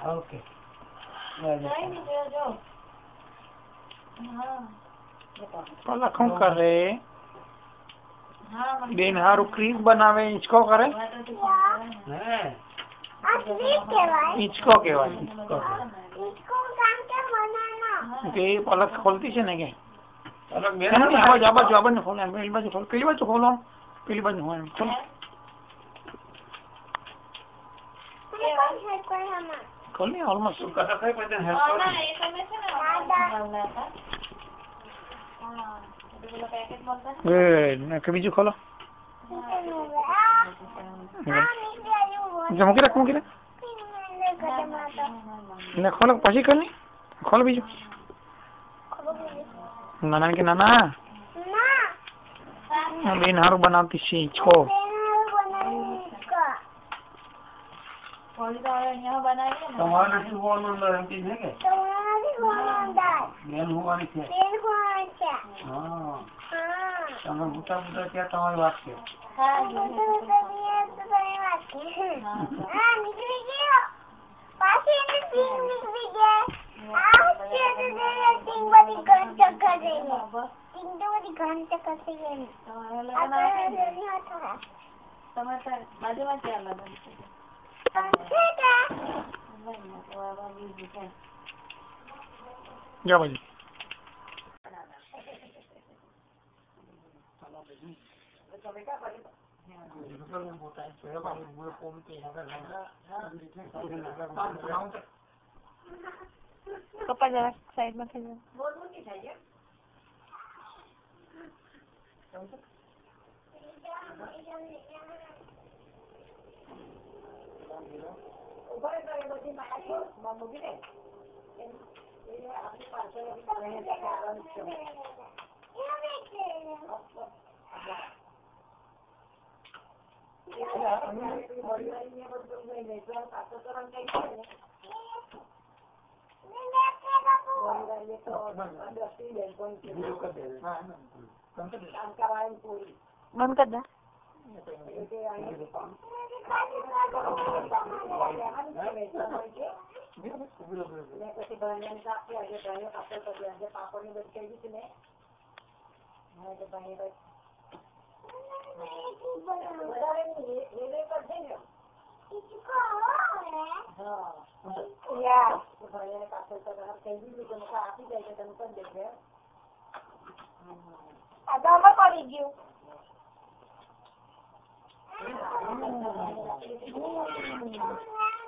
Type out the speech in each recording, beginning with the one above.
okay पलक શું કરે બેન હારું ક્રીમ બનાવે ઈંચકો કરે ઈંચકો કહેવાય કે પલક ખોલતી છે ને કે આ બાજુ ખોલો પેલી બાજુ ખોલો પેલી બાજુ હોય ખોલો ખોલી ઓલમોસ્ટ ગુડ બીજું ખોલો મૂકી રાખ ને ખોલો પછી ખોલી ખોલો બીજું નાના કે નાના બેન હારું બનાવતી છે ઈંચકો તમારે નથી હોવાનું અંદર એમ કે છે કે બેન હોવાની છે હા તમે મોટા મોટા ત્યાં તમારી વાત છે जा भाई पप्पा जरा साइड में थे बंद कर दे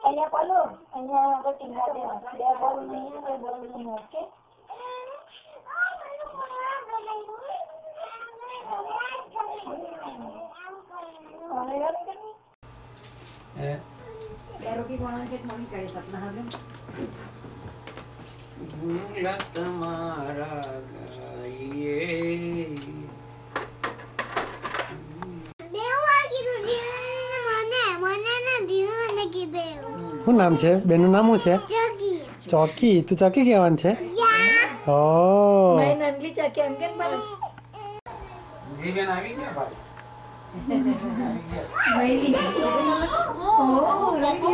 અહીંયા બોલો અહીંયા આગળ ટીંગા દે બે બોલ નહીં બે બોલ નહીં ઓકે તમારા શું નામ છે બેનું નામ શું છે ચોકી તું ચોકી કહેવાનું છે ઓ નંદલી ચોકી એમ કેમ બોલે જીવન આવી ગયા ભાઈ મૈલી ઓ